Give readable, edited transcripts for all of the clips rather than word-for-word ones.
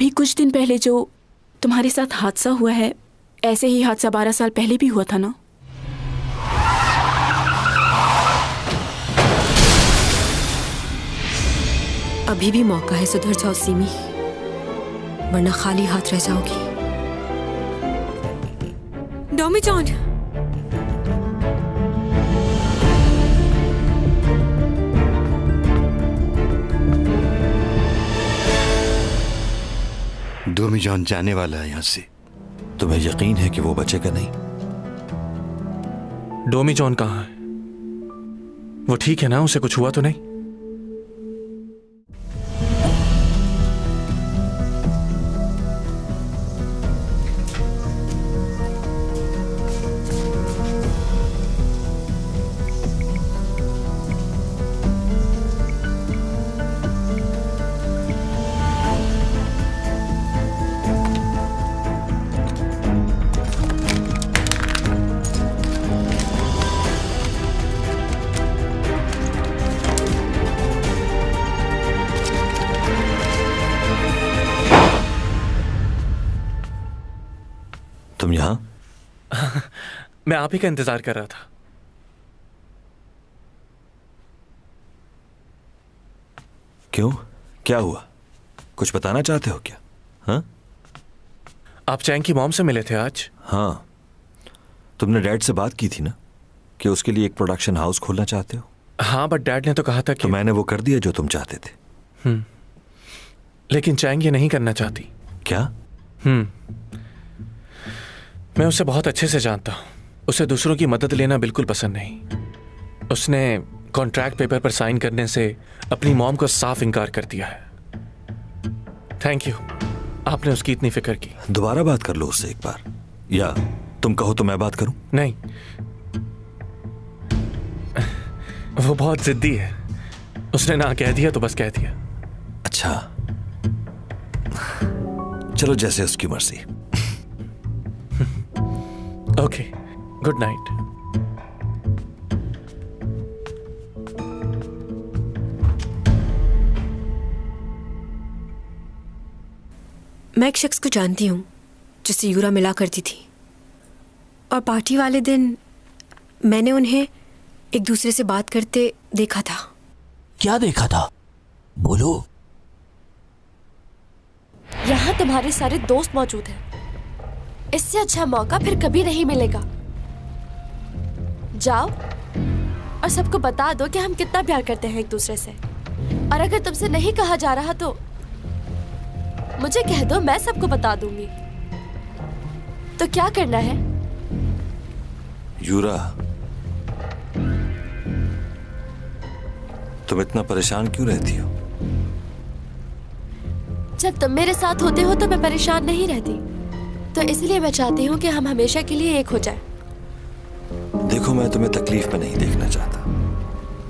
अभी कुछ दिन पहले जो तुम्हारे साथ हादसा हुआ है, ऐसे ही हादसा 12 साल पहले भी हुआ था ना? अभी भी मौका है, सुधर जाओ सीमी, वरना खाली हाथ रह जाओगी। डॉमी जॉन, डोमी जॉन जाने वाला है यहाँ से। तुम्हें यकीन है कि वो बचेगा नहीं? डोमी जॉन कहाँ है? वो ठीक है ना? उसे कुछ हुआ तो नहीं? तुम यहां? मैं आप ही का इंतजार कर रहा था। क्यों, क्या हुआ? कुछ बताना चाहते हो क्या? हाँ? आप चैंग की मॉम से मिले थे आज? हाँ, तुमने डैड से बात की थी ना कि उसके लिए एक प्रोडक्शन हाउस खोलना चाहते हो? हाँ, बट डैड ने तो कहा था कि... तो मैंने वो कर दिया जो तुम चाहते थे। लेकिन चैंग ये नहीं करना चाहती। क्या? मैं उसे बहुत अच्छे से जानता हूँ। उसे दूसरों की मदद लेना बिल्कुल पसंद नहीं। उसने कॉन्ट्रैक्ट पेपर पर साइन करने से अपनी मॉम को साफ इनकार कर दिया है। थैंक यू, आपने उसकी इतनी फिक्र की। दोबारा बात कर लो उससे एक बार, या तुम कहो तो मैं बात करूं? नहीं, वो बहुत जिद्दी है। उसने ना कह दिया तो बस कह दिया। अच्छा, चलो जैसे उसकी मर्जी। Okay, good night. मैं एक शख्स को जानती हूँ जिससे यूरा मिला करती थी, और पार्टी वाले दिन मैंने उन्हें एक दूसरे से बात करते देखा था। क्या देखा था? बोलो। यहाँ तुम्हारे सारे दोस्त मौजूद हैं। इससे अच्छा मौका फिर कभी नहीं मिलेगा। जाओ और सबको बता दो कि हम कितना प्यार करते हैं एक दूसरे से। और अगर तुमसे नहीं कहा जा रहा तो मुझे कह दो, मैं सबको बता दूंगी। तो क्या करना है? यूरा, तुम इतना परेशान क्यों रहती हो? जब तुम मेरे साथ होते हो तो मैं परेशान नहीं रहती। तो इसलिए मैं चाहती हूँ कि हम हमेशा के लिए एक हो जाएं। देखो, मैं तुम्हें तकलीफ में नहीं देखना चाहता।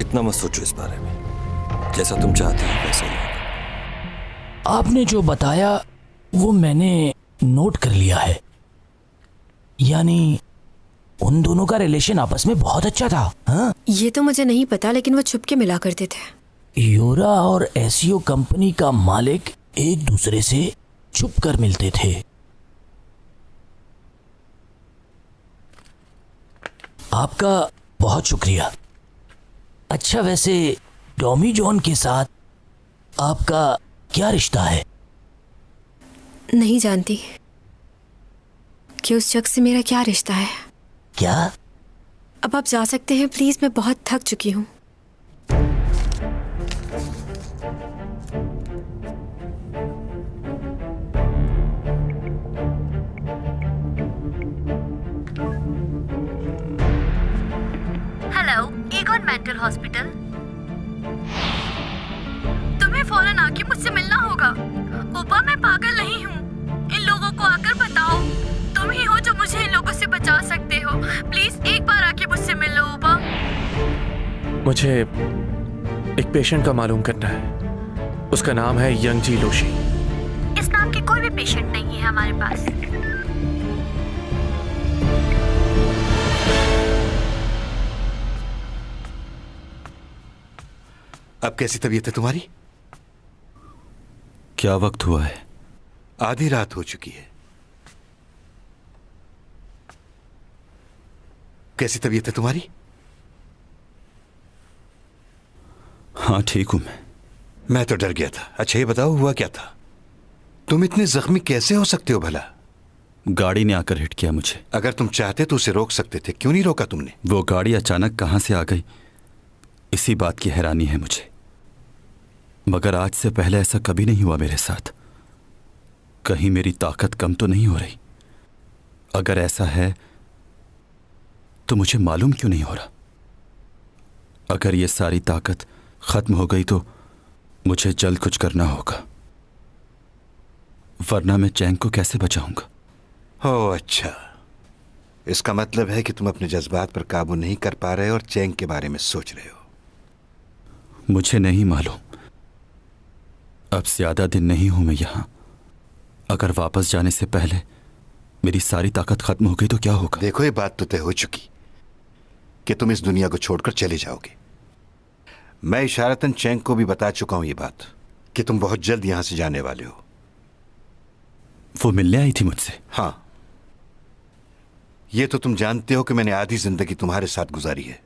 इतना मत सोचो इस बारे में। जैसा तुम चाहती हो वैसा ही होगा। आपने जो बताया वो मैंने नोट कर लिया है। यानी उन दोनों का रिलेशन आपस में बहुत अच्छा था। हाँ? ये तो मुझे नहीं पता, लेकिन वो छुप के मिला करते थे। यूरा और एसईओ कंपनी का मालिक एक दूसरे से छुप कर मिलते थे। आपका बहुत शुक्रिया। अच्छा, वैसे डॉमी जॉन के साथ आपका क्या रिश्ता है? नहीं जानती कि उस शख्स से मेरा क्या रिश्ता है। क्या? अब आप जा सकते हैं प्लीज, मैं बहुत थक चुकी हूँ। Hello, Egon mental hospital. तुम्हें फौरन आके मुझसे मिलना होगा। ओपा, मैं पागल नहीं हूँ। इन लोगों को आकर बताओ, तुम ही हो जो मुझे इन लोगों से बचा सकते हो। प्लीज एक बार आके मुझसे मिल लो ओपा। मुझे एक पेशेंट का मालूम करना है। उसका नाम है यंगजी लोशी। इस नाम के कोई भी पेशेंट नहीं है हमारे पास। अब कैसी तबीयत है तुम्हारी? क्या वक्त हुआ है? आधी रात हो चुकी है। कैसी तबीयत है तुम्हारी? हाँ ठीक हूं मैं तो डर गया था। अच्छा ये बताओ हुआ क्या था? तुम इतने जख्मी कैसे हो सकते हो भला? गाड़ी ने आकर हिट किया मुझे। अगर तुम चाहते तो उसे रोक सकते थे, क्यों नहीं रोका तुमने? वो गाड़ी अचानक कहां से आ गई, इसी बात की हैरानी है मुझे। मगर आज से पहले ऐसा कभी नहीं हुआ मेरे साथ। कहीं मेरी ताकत कम तो नहीं हो रही? अगर ऐसा है तो मुझे मालूम क्यों नहीं हो रहा? अगर ये सारी ताकत खत्म हो गई तो मुझे जल्द कुछ करना होगा, वरना मैं चैंग को कैसे बचाऊंगा? ओह अच्छा, इसका मतलब है कि तुम अपने जज्बात पर काबू नहीं कर पा रहे और चैंग के बारे में सोच रहे हो। मुझे नहीं मालूम। अब ज्यादा दिन नहीं हूं मैं यहां। अगर वापस जाने से पहले मेरी सारी ताकत खत्म हो गई तो क्या होगा? देखो ये बात तो तय हो चुकी कि तुम इस दुनिया को छोड़कर चले जाओगे। मैं इशारतन चैंग को भी बता चुका हूं ये बात कि तुम बहुत जल्द यहां से जाने वाले हो। वो मिलने आई थी मुझसे? हाँ, ये तो तुम जानते हो कि मैंने आधी जिंदगी तुम्हारे साथ गुजारी है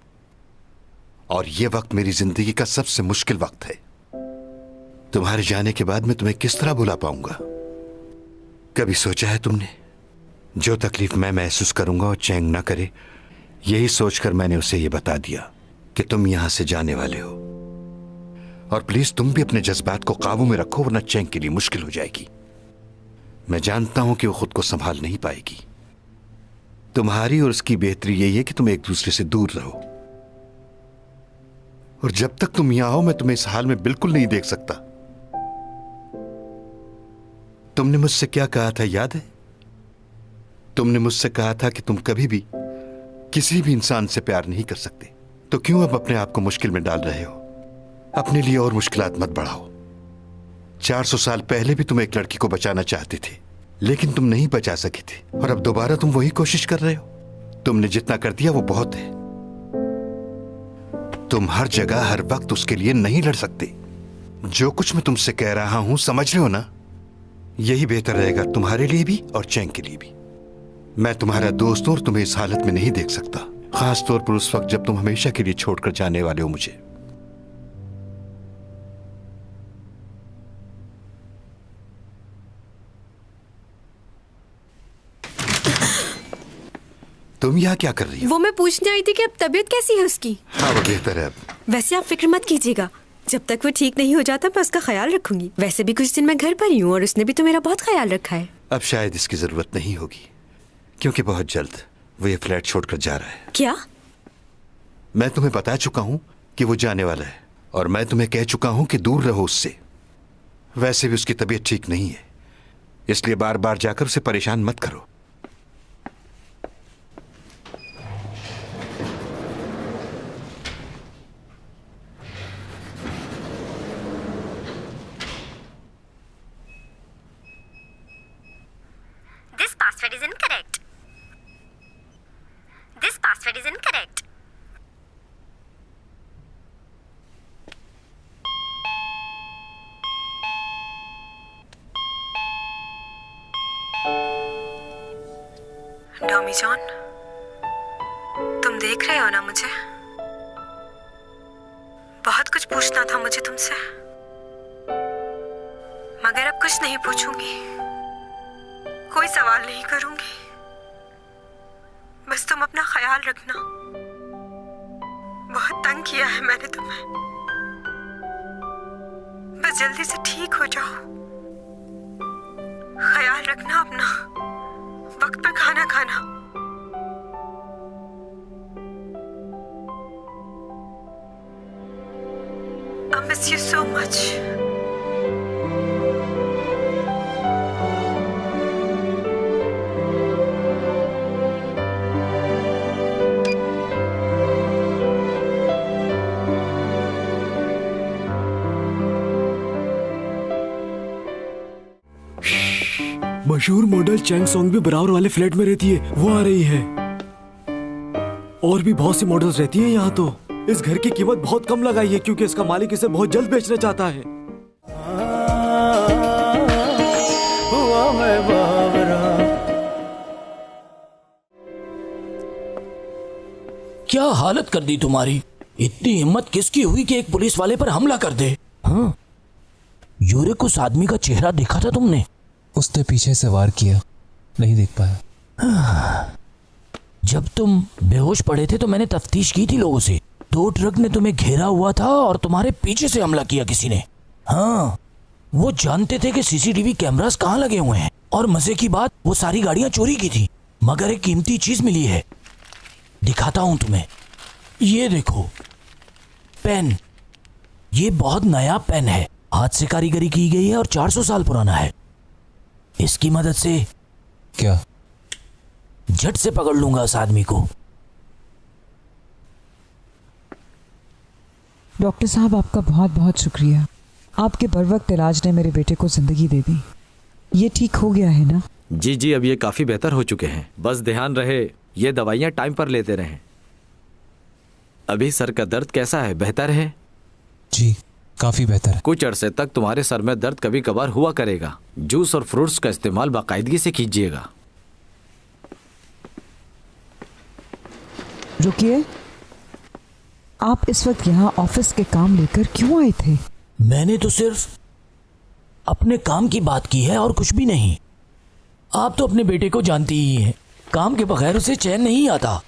और ये वक्त मेरी जिंदगी का सबसे मुश्किल वक्त है। तुम्हारे जाने के बाद मैं तुम्हें किस तरह भुला पाऊंगा? कभी सोचा है तुमने जो तकलीफ मैं महसूस करूंगा और चैंग ना करे? यही सोचकर मैंने उसे यह बता दिया कि तुम यहां से जाने वाले हो। और प्लीज तुम भी अपने जज्बात को काबू में रखो, वरना चैंग के लिए मुश्किल हो जाएगी। मैं जानता हूं कि वो खुद को संभाल नहीं पाएगी। तुम्हारी और उसकी बेहतरी यही है कि तुम एक दूसरे से दूर रहो। और जब तक तुम यहां हो मैं तुम्हें इस हाल में बिल्कुल नहीं देख सकता। तुमने मुझसे क्या कहा था याद है? तुमने मुझसे कहा था कि तुम कभी भी किसी भी इंसान से प्यार नहीं कर सकते। तो क्यों अब अपने आप को मुश्किल में डाल रहे हो? अपने लिए और मुश्किलात मत बढ़ाओ। 400 साल पहले भी तुम एक लड़की को बचाना चाहते थे, लेकिन तुम नहीं बचा सके थे और अब दोबारा तुम वही कोशिश कर रहे हो। तुमने जितना कर दिया वो बहुत है। तुम हर जगह हर वक्त उसके लिए नहीं लड़ सकते। जो कुछ मैं तुमसे कह रहा हूं समझ रहे हो ना? यही बेहतर रहेगा तुम्हारे लिए भी और चैंग के लिए भी। मैं तुम्हारा दोस्त हूं और तुम्हें इस हालत में नहीं देख सकता, खास तौर पर उस वक्त जब तुम हमेशा के लिए छोड़कर जाने वाले हो मुझे। तुम यहाँ क्या कर रही हो? वो मैं पूछने आई थी कि अब तबीयत कैसी है उसकी। हाँ वो बेहतर है अब। वैसे आप फिक्र मत कीजिएगा, जब तक वो ठीक नहीं हो जाता मैं उसका ख्याल रखूंगी। वैसे भी कुछ दिन मैं घर पर ही हूँ और उसने भी तो मेरा बहुत ख्याल रखा है। अब शायद इसकी जरूरत नहीं होगी, क्योंकि बहुत जल्द वो ये फ्लैट छोड़कर जा रहा है। क्या? मैं तुम्हें बता चुका हूँ कि वो जाने वाला है और मैं तुम्हें कह चुका हूँ कि दूर रहो उससे। वैसे भी उसकी तबीयत ठीक नहीं है, इसलिए बार बार जाकर उसे परेशान मत करो। This password is incorrect. This password is incorrect. डॉमी जॉन, तुम देख रहे हो ना मुझे? बहुत कुछ पूछना था मुझे तुमसे, मगर अब कुछ नहीं पूछूंगी, कोई सवाल नहीं करूंगी। बस तुम अपना ख्याल रखना। बहुत तंग किया है मैंने तुम्हें। बस जल्दी से ठीक हो जाओ। ख्याल रखना अपना, वक्त पर खाना खाना। I miss you so much. मशहूर मॉडल चैंग सॉन्ग भी बराबर वाले फ्लैट में रहती है, वो आ रही है। और भी बहुत सी मॉडल्स रहती हैं यहाँ तो। इस घर की कीमत बहुत कम लगाई है क्योंकि इसका मालिक इसे बहुत जल्द बेचना चाहता है। क्या हालत कर दी तुम्हारी। इतनी हिम्मत किसकी हुई कि एक पुलिस वाले पर हमला कर दे। हाँ, यूरिक उस आदमी का चेहरा देखा था तुमने? उसने पीछे से वार किया, नहीं देख पाया। जब तुम बेहोश पड़े थे तो मैंने तफ्तीश की थी लोगों से। 2 ट्रक ने तुम्हें घेरा हुआ था और तुम्हारे पीछे से हमला किया किसी ने। हाँ, वो जानते थे कि सीसीटीवी कैमरास कहाँ लगे हुए हैं, और मजे की बात वो सारी गाड़ियां चोरी की थी। मगर एक कीमती चीज मिली है, दिखाता हूं तुम्हें। ये देखो पेन, ये बहुत नया पेन है, हाथ से कारीगरी की गई है और 400 साल पुराना है। इसकी मदद से क्या झट से पकड़ लूंगा उस आदमी को। डॉक्टर साहब, आपका बहुत बहुत शुक्रिया। आपके बर वक्त इलाज ने मेरे बेटे को जिंदगी दे दी। ये ठीक हो गया है ना? जी जी, अब ये काफी बेहतर हो चुके हैं। बस ध्यान रहे ये दवाइयाँ टाइम पर लेते रहें। अभी सर का दर्द कैसा है? बेहतर है? जी, काफी बेहतर है। कुछ अरसे तक तुम्हारे सर में दर्द कभी कभार हुआ करेगा। जूस और फ्रूट्स का इस्तेमाल बाकायदगी से कीजिएगा। रुकिए, आप इस वक्त यहाँ ऑफिस के काम लेकर क्यों आए थे? मैंने तो सिर्फ अपने काम की बात की है और कुछ भी नहीं। आप तो अपने बेटे को जानती ही हैं, काम के बगैर उसे चैन नहीं आता।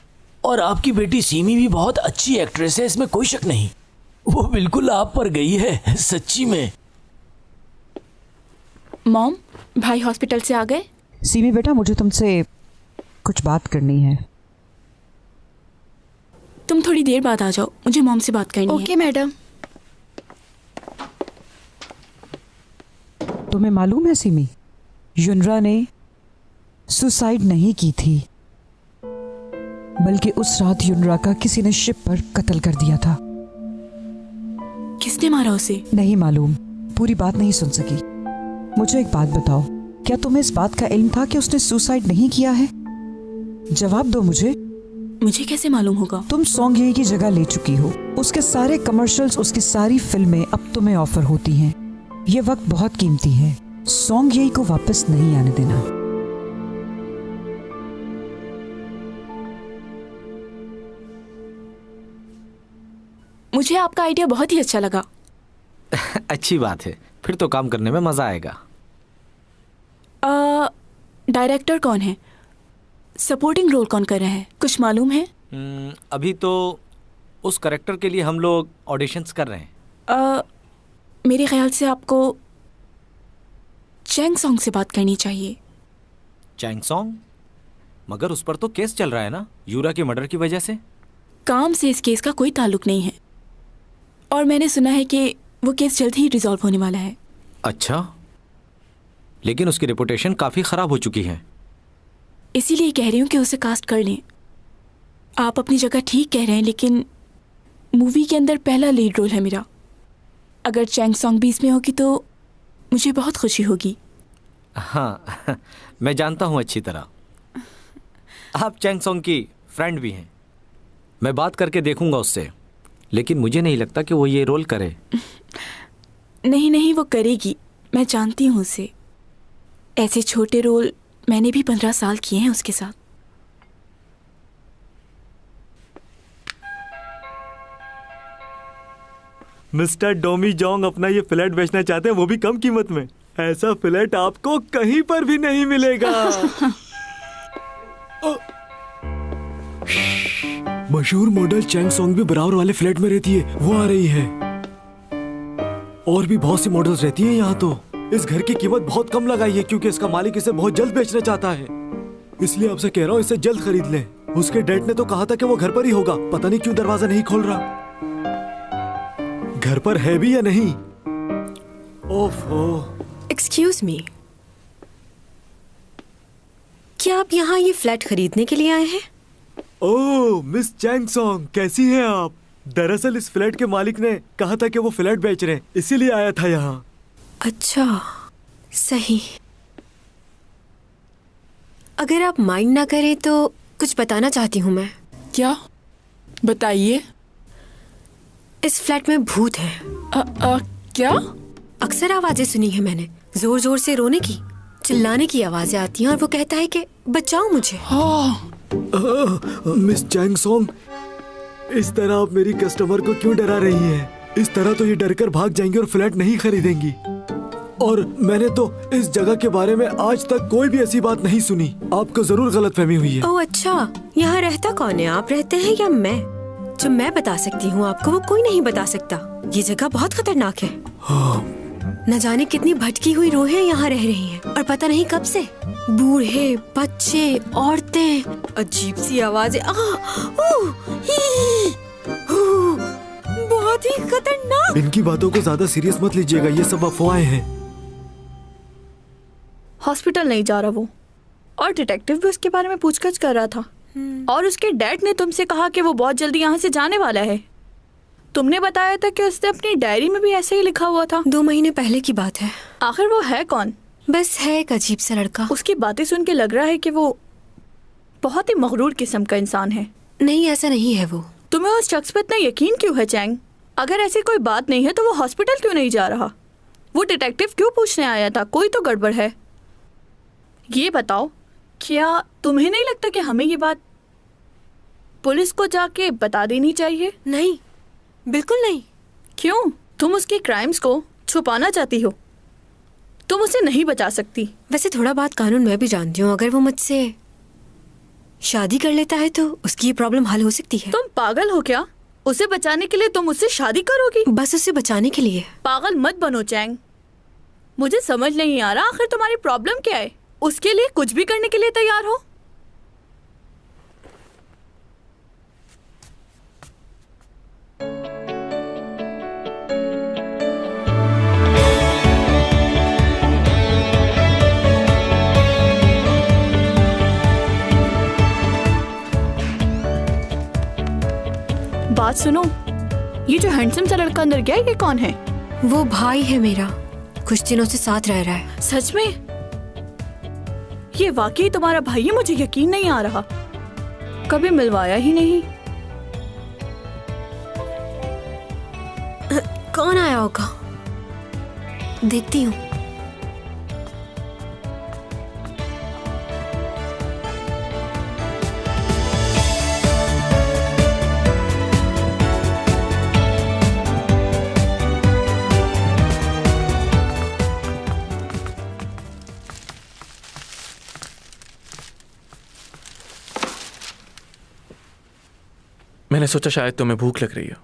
और आपकी बेटी सीमी भी बहुत अच्छी एक्ट्रेस है, इसमें कोई शक नहीं। वो बिल्कुल आप पर गई है, सच्ची में। मॉम, भाई हॉस्पिटल से आ गए? सीमी बेटा, मुझे तुमसे कुछ बात करनी है। तुम थोड़ी देर बाद आ जाओ, मुझे मॉम से बात करनी है। Okay madam. तुम्हें मालूम है सीमी, युनरा ने सुसाइड नहीं की थी, बल्कि उस रात युनरा का किसी ने शिप पर कत्ल कर दिया था। किसने मारा उसे? नहीं मालूम, पूरी बात नहीं सुन सकी। मुझे एक बात बताओ, क्या तुम्हें इस बात का इल्म था कि उसने सुसाइड नहीं किया है? जवाब दो मुझे। मुझे कैसे मालूम होगा? तुम सॉन्ग ये की जगह ले चुकी हो। उसके सारे कमर्शियल्स, उसकी सारी फिल्में अब तुम्हें ऑफर होती हैं। ये वक्त बहुत कीमती है, सॉन्ग यही को वापस नहीं आने देना। मुझे आपका आइडिया बहुत ही अच्छा लगा। अच्छी बात है, फिर तो काम करने में मजा आएगा। डायरेक्टर कौन है? सपोर्टिंग रोल कौन कर रहा है? कुछ मालूम है? अभी तो उस कैरेक्टर के लिए हम लोग ऑडिशंस कर रहे हैं। मेरे ख्याल से आपको चैंग सॉन्ग से बात करनी चाहिए। चैंग सॉन्ग? मगर उस पर तो केस चल रहा है ना, यूरा के मर्डर की वजह से। काम से इस केस का कोई ताल्लुक नहीं है, और मैंने सुना है कि वो केस जल्द ही रिजॉल्व होने वाला है। अच्छा, लेकिन उसकी रेपुटेशन काफी खराब हो चुकी है। इसीलिए कह रही हूँ कि उसे कास्ट कर लें। आप अपनी जगह ठीक कह रहे हैं, लेकिन मूवी के अंदर पहला लीड रोल है मेरा। अगर चैंग सॉन्ग भी इसमें होगी तो मुझे बहुत खुशी होगी। हाँ, मैं जानता हूँ अच्छी तरह। आप चैंग सॉन्ग की फ्रेंड भी हैं। मैं बात करके देखूंगा उससे, लेकिन मुझे नहीं लगता कि वो ये रोल करे। नहीं नहीं, वो करेगी, मैं जानती हूँ उसे। ऐसे छोटे रोल मैंने भी 15 साल किए हैं उसके साथ। मिस्टर डोमी जोंग अपना ये फ्लैट बेचना चाहते हैं, वो भी कम कीमत में। ऐसा फ्लैट आपको कहीं पर भी नहीं मिलेगा। मशहूर मॉडल चैंग सॉन्ग भी बराबर वाले फ्लैट में रहती है, वो आ रही है। और भी बहुत सी मॉडल्स रहती हैं यहाँ तो। इस घर की कीमत बहुत कम लगाई है क्योंकि इसका मालिक इसे बहुत जल्द बेचना चाहता है। इसलिए आपसे कह रहा हूँ, इसे जल्द खरीद लें। उसके डैड ने तो कहा था कि वो घर पर ही होगा, पता नहीं क्यों दरवाजा नहीं खोल रहा। घर पर है भी या नहीं? ओफो। एक्सक्यूज मी, क्या आप यहाँ ये फ्लैट खरीदने के लिए आए हैं? ओह मिस चैंग सॉन्ग, कैसी हैं आप? दरअसल इस फ्लैट के मालिक ने कहा था कि वो फ्लैट बेच रहे हैं, इसीलिए आया था यहाँ। अच्छा, सही। अगर आप माइंड ना करें तो कुछ बताना चाहती हूँ मैं। क्या? बताइए। इस फ्लैट में भूत है। क्या? अक्सर आवाजें सुनी है मैंने, जोर जोर से रोने की, चिल्लाने की आवाजें आती हैं, और वो कहता है कि बचाओ मुझे। मिस चैंग सॉन्ग, इस तरह आप मेरी कस्टमर को क्यों डरा रही हैं? इस तरह तो ये डरकर भाग जाएंगी और फ्लैट नहीं खरीदेंगी। और मैंने तो इस जगह के बारे में आज तक कोई भी ऐसी बात नहीं सुनी। आपको जरूर गलतफहमी हुई है। ओह अच्छा, यहाँ रहता कौन है? आप रहते हैं या मैं? जो मैं बता सकती हूँ आपको वो कोई नहीं बता सकता। ये जगह बहुत खतरनाक है। न जाने कितनी भटकी हुई रूहें यहाँ रह रही हैं और पता नहीं कब से। बूढ़े, बच्चे, औरतें, अजीब सी आवाजें, बहुत ही खतरनाक। इनकी बातों को ज्यादा सीरियस मत लीजिएगा, ये सब अफवाहें हैं। हॉस्पिटल नहीं जा रहा वो, और डिटेक्टिव भी उसके बारे में पूछताछ कर रहा था। और उसके डैड ने तुमसे कहा कि वो बहुत जल्दी यहाँ से जाने वाला है। तुमने बताया था कि उसने अपनी डायरी में भी ऐसे ही लिखा हुआ था। 2 महीने पहले की बात है। आखिर वो है कौन? बस है एक अजीब सा लड़का। उसकी बातें सुन के लग रहा है कि वो बहुत ही मगरूर किस्म का इंसान है। नहीं, ऐसा नहीं है वो। तुम्हें उस शख्स पर इतना यकीन क्यों है चैंग? अगर ऐसी कोई बात नहीं है तो वो हॉस्पिटल क्यों नहीं जा रहा? वो डिटेक्टिव क्यों पूछने आया था? कोई तो गड़बड़ है। ये बताओ, क्या तुम्हें नहीं लगता कि हमें ये बात पुलिस को जाके बता देनी चाहिए? नहीं, बिल्कुल नहीं। क्यों? तुम उसके क्राइम्स को छुपाना चाहती हो। तुम उसे नहीं बचा सकती। वैसे थोड़ा बात कानून मैं भी जानती हूँ। अगर वो मुझसे शादी कर लेता है तो उसकी ये प्रॉब्लम हल हो सकती है। तुम पागल हो क्या? उसे बचाने के लिए तुम उससे शादी करोगी? बस उसे बचाने के लिए। पागल मत बनो चैंग। मुझे समझ नहीं आ रहा आखिर तुम्हारी प्रॉब्लम क्या है। उसके लिए कुछ भी करने के लिए तैयार हो। बात सुनो, ये जो हैंडसम सा लड़का अंदर गया ये कौन है? वो भाई है मेरा, कुछ दिनों से साथ रह रहा है। सच में? ये वाकई तुम्हारा भाई है? मुझे यकीन नहीं आ रहा, कभी मिलवाया ही नहीं। कौन आया होगा? देखती हूँ। मैंने सोचा शायद तुम्हें भूख लग रही हो।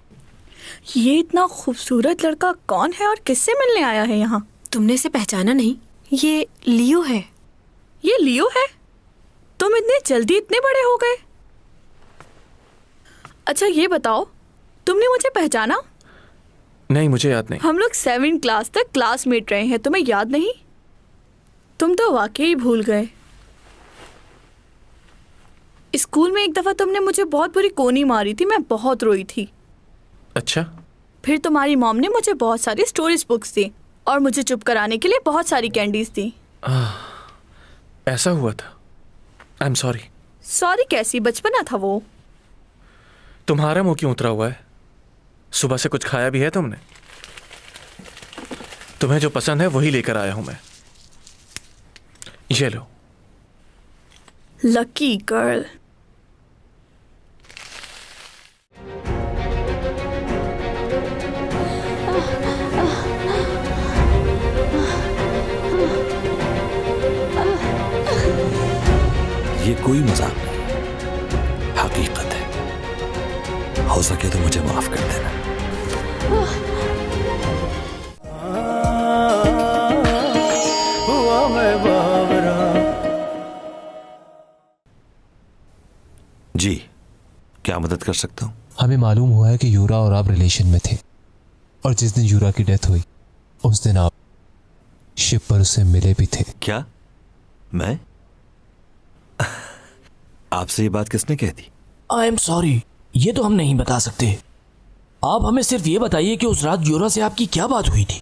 ये इतना खूबसूरत लड़का कौन है और किससे मिलने आया है यहाँ? तुमने इसे पहचाना नहीं? ये लियो है। ये लियो है? तुम इतने जल्दी इतने बड़े हो गए? अच्छा ये बताओ, तुमने मुझे पहचाना? नहीं, मुझे याद नहीं। हम लोग 7th क्लास तक क्लासमेट रहे हैं, तुम्हें याद नहीं? तुम तो वाकई भूल गए। स्कूल में एक दफा तुमने मुझे बहुत बुरी कोनी मारी थी, मैं बहुत रोई थी। अच्छा? फिर तुम्हारी मॉम ने मुझे बहुत सारी स्टोरीज बुक्स दी और मुझे चुप कराने के लिए बहुत सारी कैंडीज दी। ऐसा हुआ था? I am sorry. सॉरी कैसी, बचपना था वो। तुम्हारा मुंह क्यों उतरा हुआ है? सुबह से कुछ खाया भी है तुमने? तुम्हें जो पसंद है वही लेकर आया हूं मैं। ये लो। Lucky girl. ये कोई मजाक नहीं, हकीकत है। हो सके तो मुझे माफ कर देना। जी, क्या मदद कर सकता हूँ? हमें मालूम हुआ है कि यूरा और आप रिलेशन में थे, और जिस दिन यूरा की डेथ हुई उस दिन आप शिप पर उससे मिले भी थे। क्या? मैं? आपसे ये बात किसने कह दी? आई एम सॉरी, ये तो हम नहीं बता सकते। आप हमें सिर्फ ये बताइए कि उस रात यूरा से आपकी क्या बात हुई थी।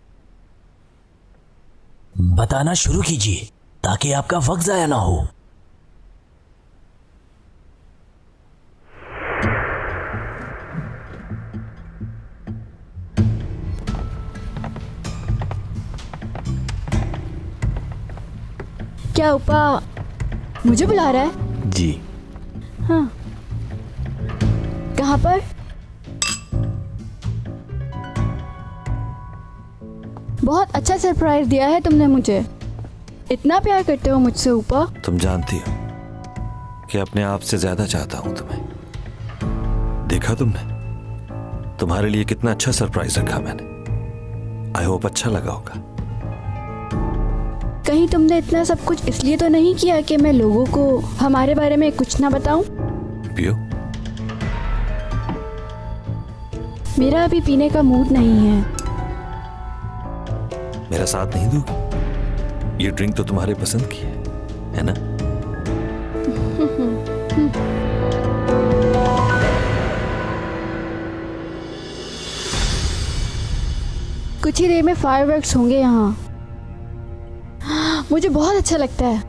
बताना शुरू कीजिए ताकि आपका वक्त जाया ना हो। क्या उपा मुझे बुला रहा है? जी। हाँ। कहाँ पर? बहुत अच्छा सरप्राइज दिया है तुमने मुझे। इतना प्यार करते हो मुझसे ऊपा। तुम जानती हो कि अपने आप से ज्यादा चाहता हूं तुम्हें। देखा तुमने, तुम्हारे लिए कितना अच्छा सरप्राइज रखा मैंने। आई होप अच्छा लगा होगा। कहीं तुमने इतना सब कुछ इसलिए तो नहीं किया कि मैं लोगों को हमारे बारे में कुछ ना बताऊं? पियो। मेरा अभी पीने का मूड नहीं है। मेरा साथ नहीं दोगी? ये ड्रिंक तो तुम्हारे पसंद की है ना? कुछ ही देर में फायरवर्क्स होंगे यहाँ। मुझे बहुत अच्छा लगता है।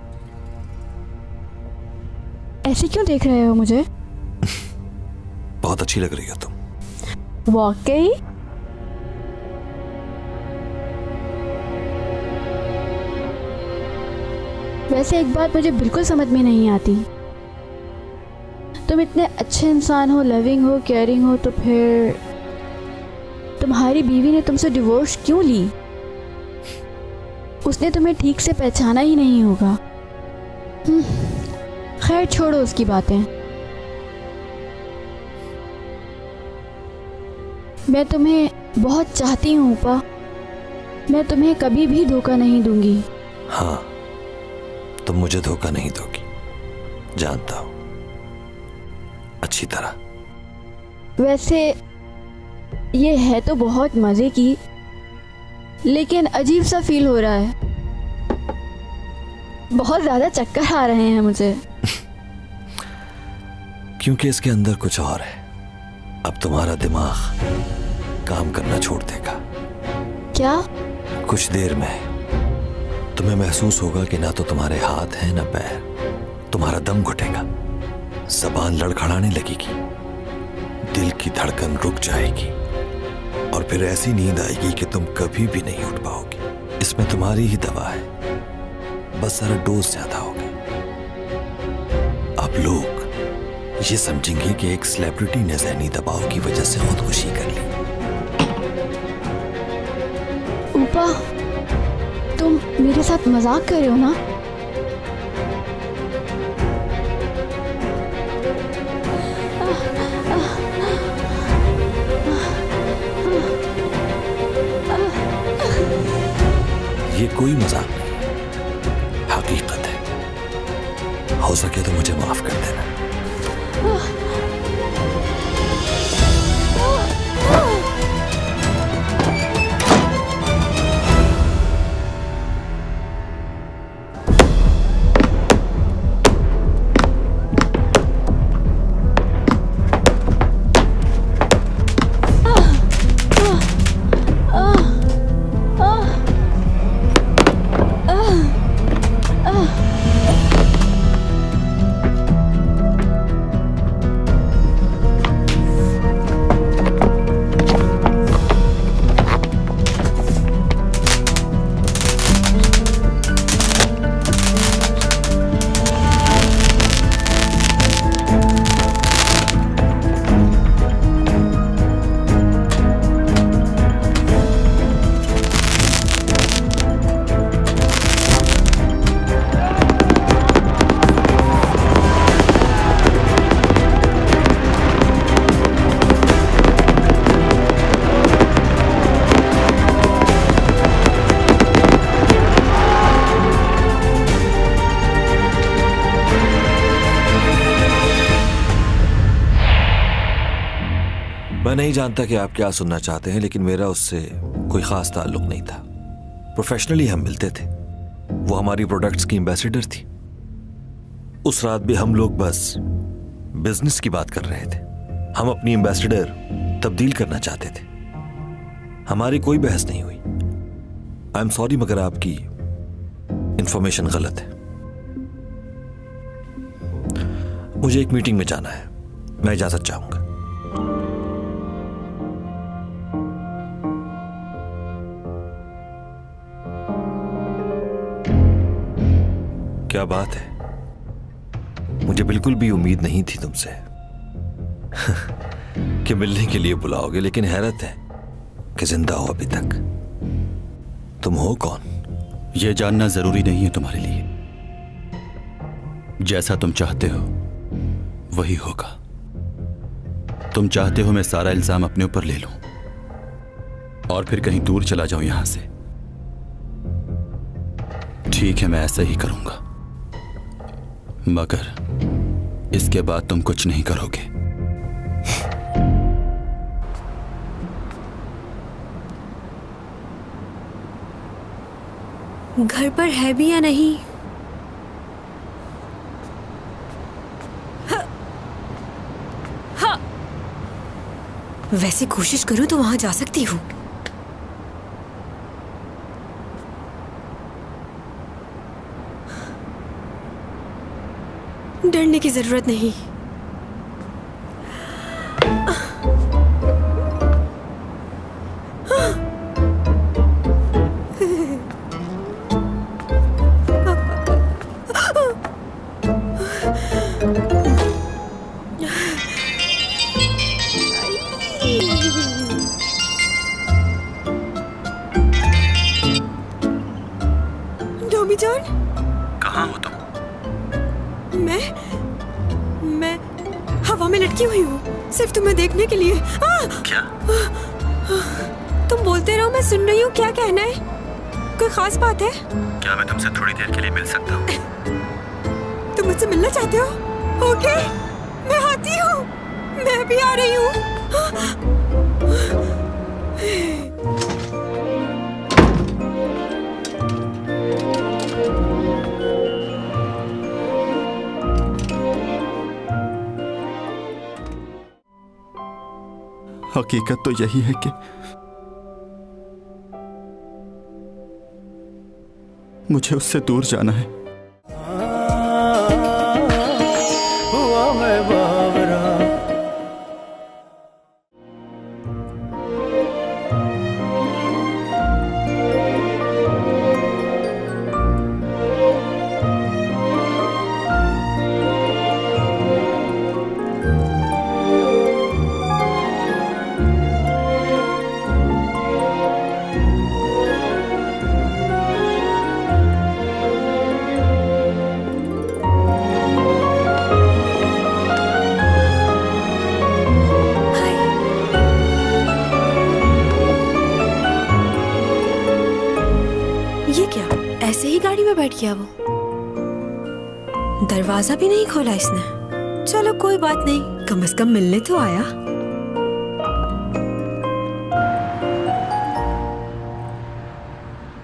ऐसे क्यों देख रहे हो मुझे? बहुत अच्छी लग रही हो तुम। वाकई? वैसे एक बात मुझे बिल्कुल समझ में नहीं आती। तुम इतने अच्छे इंसान हो, लविंग हो, केयरिंग हो, तो फिर तुम्हारी बीवी ने तुमसे डिवोर्स क्यों ली? उसने तुम्हें ठीक से पहचाना ही नहीं होगा। खैर छोड़ो उसकी बातें। मैं तुम्हें बहुत चाहती हूँ ऊपा। मैं तुम्हें कभी भी धोखा नहीं दूंगी। हाँ, तुम मुझे धोखा नहीं दोगी, जानता हूं अच्छी तरह। वैसे ये है तो बहुत मजे की, लेकिन अजीब सा फील हो रहा है। बहुत ज्यादा चक्कर आ रहे हैं मुझे। क्योंकि इसके अंदर कुछ और है। अब तुम्हारा दिमाग काम करना छोड़ देगा। क्या? कुछ देर में तुम्हें महसूस होगा कि ना तो तुम्हारे हाथ हैं ना पैर। तुम्हारा दम घुटेगा, जबान लड़खड़ाने लगेगी, दिल की धड़कन रुक जाएगी और फिर ऐसी नींद आएगी कि तुम कभी भी नहीं उठ पाओगी। इसमें तुम्हारी ही दवा है, बस जरा डोज ज्यादा हो गई। अब लोग ये समझेंगे कि एक सेलिब्रिटी ने ज़हनी दबाव की वजह से खुदकुशी कर ली। ऊपा, तुम मेरे साथ मजाक कर रहे हो ना? ये कोई मजाक नहीं, हकीकत है। हो सके तो मुझे माफ कर देना। मैं नहीं जानता कि आप क्या सुनना चाहते हैं, लेकिन मेरा उससे कोई खास ताल्लुक नहीं था। प्रोफेशनली हम मिलते थे। वो हमारी प्रोडक्ट्स की एम्बेसडर थी। उस रात भी हम लोग बस बिजनेस की बात कर रहे थे। हम अपनी एम्बेसडर तब्दील करना चाहते थे। हमारी कोई बहस नहीं हुई। आई एम सॉरी, मगर आपकी इंफॉर्मेशन गलत है। मुझे एक मीटिंग में जाना है, मैं इजाजत चाहूंगा। क्या बात है, मुझे बिल्कुल भी उम्मीद नहीं थी तुमसे कि मिलने के लिए बुलाओगे, लेकिन हैरत है कि जिंदा हो अभी तक। तुम हो कौन? यह जानना जरूरी नहीं है तुम्हारे लिए। जैसा तुम चाहते हो वही होगा। तुम चाहते हो मैं सारा इल्जाम अपने ऊपर ले लूं और फिर कहीं दूर चला जाऊं यहां से। ठीक है, मैं ऐसा ही करूंगा, मगर इसके बाद तुम कुछ नहीं करोगे। घर पर है भी या नहीं? वैसे कोशिश करूं तो वहां जा सकती हूँ। डरने की जरूरत नहीं। डॉमी जान, कहाँ हो तुम? मैं हवा में लटकी हुई हूँ, सिर्फ तुम्हें देखने के लिए। क्या? तुम बोलते रहो, मैं सुन रही हूँ। क्या कहना है? कोई खास बात है? क्या मैं तुमसे थोड़ी देर के लिए मिल सकता हूँ? तुम मुझसे मिलना चाहते हो? ओके, मैं आती हूँ। मैं भी आ रही हूँ। हकीकत तो यही है कि मुझे उससे दूर जाना है। ये क्या, ऐसे ही गाड़ी में बैठ गया वो? दरवाजा भी नहीं खोला इसने। चलो कोई बात नहीं, कम से कम मिलने तो आया।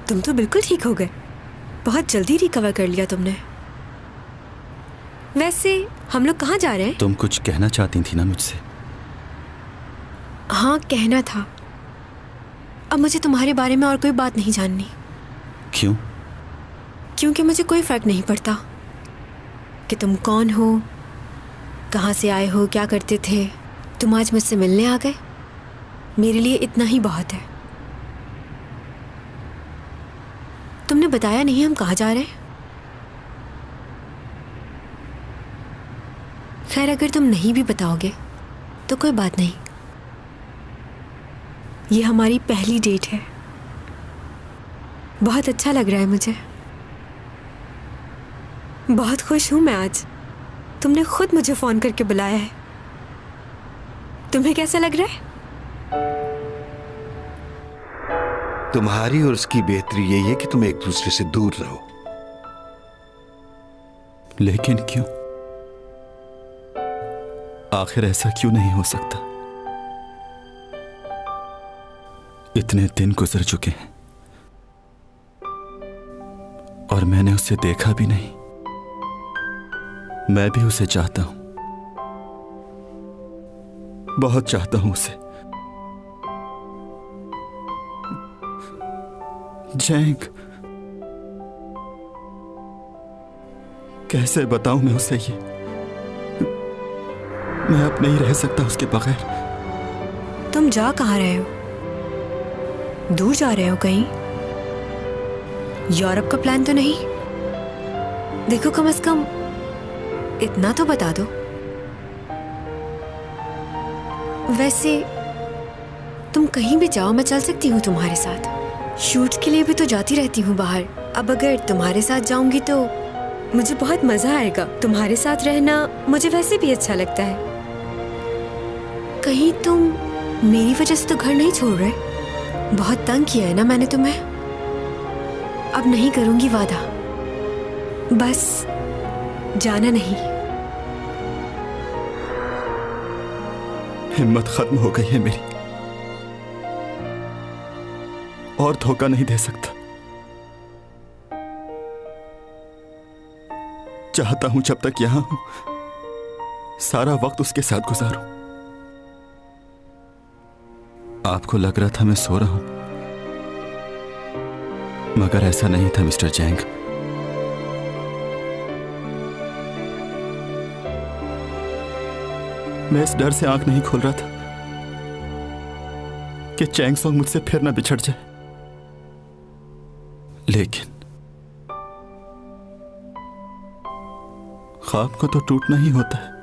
तुम तो बिल्कुल ठीक हो गए, बहुत जल्दी रिकवर कर लिया तुमने। वैसे हम लोग कहाँ जा रहे हैं? तुम कुछ कहना चाहती थी ना मुझसे? हाँ, कहना था। अब मुझे तुम्हारे बारे में और कोई बात नहीं जाननी। क्यों? क्योंकि मुझे कोई फर्क नहीं पड़ता कि तुम कौन हो, कहाँ से आए हो, क्या करते थे। तुम आज मुझसे मिलने आ गए, मेरे लिए इतना ही बहुत है। तुमने बताया नहीं हम कहाँ जा रहे हैं। खैर, अगर तुम नहीं भी बताओगे तो कोई बात नहीं। ये हमारी पहली डेट है। बहुत अच्छा लग रहा है मुझे। बहुत खुश हूं मैं आज। तुमने खुद मुझे फोन करके बुलाया है। तुम्हें कैसा लग रहा है? तुम्हारी और उसकी बेहतरी यही है कि तुम एक दूसरे से दूर रहो। लेकिन क्यों? आखिर ऐसा क्यों नहीं हो सकता? इतने दिन गुजर चुके हैं और मैंने उसे देखा भी नहीं। मैं भी उसे चाहता हूं, बहुत चाहता हूं उसे। जैंग, कैसे बताऊं मैं उसे ये? मैं अब नहीं रह सकता उसके बगैर। तुम जा कहाँ रहे हो? दूर जा रहे हो कहीं? यूरोप का प्लान तो नहीं? देखो, कम से कम इतना तो बता दो। वैसे तुम कहीं भी जाओ, मैं चल सकती हूँ तुम्हारे साथ। शूट के लिए भी तो जाती रहती हूँ बाहर। अब अगर तुम्हारे साथ जाऊंगी तो मुझे बहुत मजा आएगा। तुम्हारे साथ रहना मुझे वैसे भी अच्छा लगता है। कहीं तुम मेरी वजह से तो घर नहीं छोड़ रहे? बहुत तंग किया है ना मैंने तुम्हें। अब नहीं करूंगी वादा, बस जाना नहीं। हिम्मत खत्म हो गई है मेरी, और धोखा नहीं दे सकता। चाहता हूं जब तक यहां हूं सारा वक्त उसके साथ गुजारूं। आपको लग रहा था मैं सो रहा हूं, मगर ऐसा नहीं था मिस्टर जैंग। मैं इस डर से आंख नहीं खोल रहा था कि चैंग सॉन्ग मुझसे फिर ना बिछड़ जाए, लेकिन ख्वाब को तो टूटना ही होता है।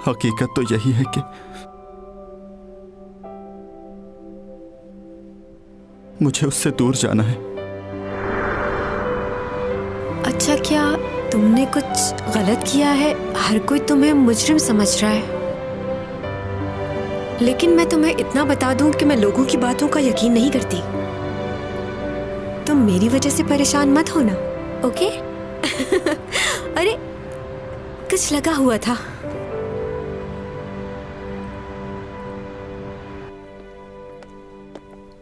हकीकत तो यही है कि मुझे उससे दूर जाना है। अच्छा, क्या तुमने कुछ गलत किया है? हर कोई तुम्हें मुजरिम समझ रहा है, लेकिन मैं तुम्हें इतना बता दूं कि मैं लोगों की बातों का यकीन नहीं करती। तुम मेरी वजह से परेशान मत होना, ओके? अरे कुछ लगा हुआ था।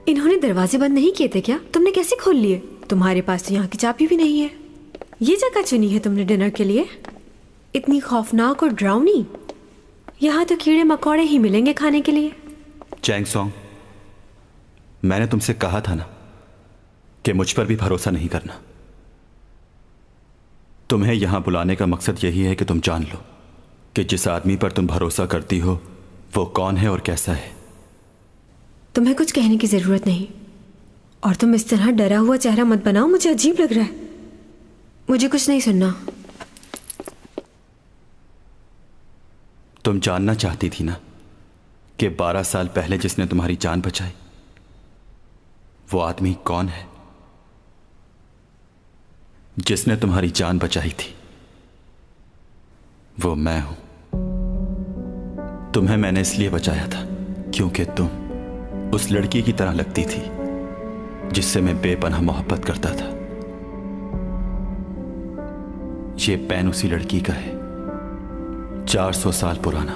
इन्होंने दरवाजे बंद नहीं किए थे क्या? तुमने कैसे खोल लिए? तुम्हारे पास तो यहाँ की चाबी भी नहीं है। ये जगह चुनी है तुमने डिनर के लिए? इतनी खौफनाक और डरावनी। यहाँ तो कीड़े मकोड़े ही मिलेंगे खाने के लिए। चैंग सॉन्ग, मैंने तुमसे कहा था ना कि मुझ पर भी भरोसा नहीं करना। तुम्हें यहां बुलाने का मकसद यही है कि तुम जान लो कि जिस आदमी पर तुम भरोसा करती हो वो कौन है और कैसा है। तुम्हें कुछ कहने की जरूरत नहीं, और तुम इस तरह डरा हुआ चेहरा मत बनाओ, मुझे अजीब लग रहा है। मुझे कुछ नहीं सुनना। तुम जानना चाहती थी ना कि 12 साल पहले जिसने तुम्हारी जान बचाई वो आदमी कौन है? जिसने तुम्हारी जान बचाई थी वो मैं हूं। तुम्हें मैंने इसलिए बचाया था क्योंकि तुम उस लड़की की तरह लगती थी जिससे मैं बेपनाह मोहब्बत करता था। ये पेन उसी लड़की का है, 400 साल पुराना।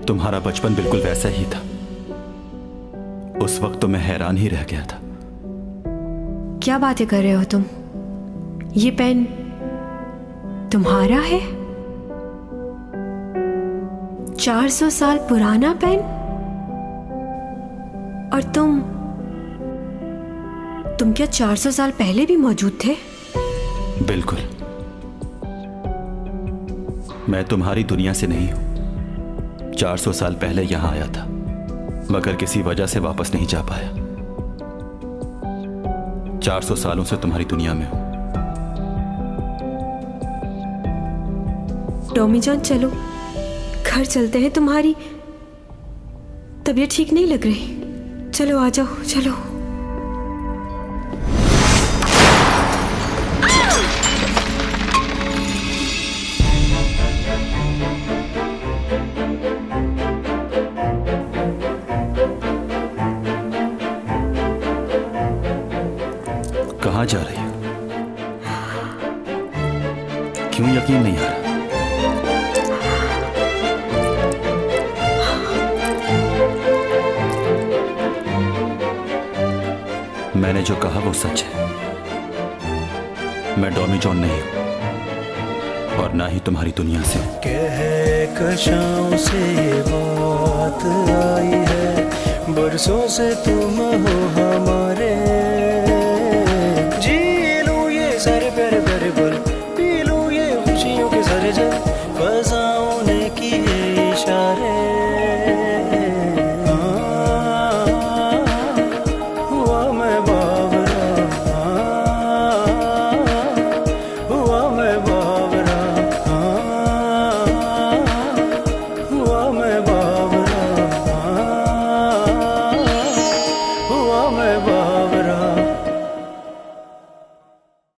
तुम्हारा बचपन बिल्कुल वैसा ही था। उस वक्त तो मैं हैरान ही रह गया था। क्या बातें कर रहे हो तुम? ये पेन तुम्हारा है? 400 साल पुराना पेन? और तुम क्या 400 साल पहले भी मौजूद थे? बिल्कुल। मैं तुम्हारी दुनिया से नहीं हूं। 400 साल पहले यहां आया था, मगर किसी वजह से वापस नहीं जा पाया। 400 सालों से तुम्हारी दुनिया में हूं। टॉमी जान, चलो घर चलते हैं। तुम्हारी तबीयत ठीक नहीं लग रही। चलो आ जाओ, चलो। कहां जा रही हो? क्यों यकीन नहीं आ रहा? मैंने जो कहा वो सच है। मैं डॉमी जॉन नहीं हूं, और ना ही तुम्हारी दुनिया से। कहकशां से ये बात आई है, बरसों से तुम हो हमारे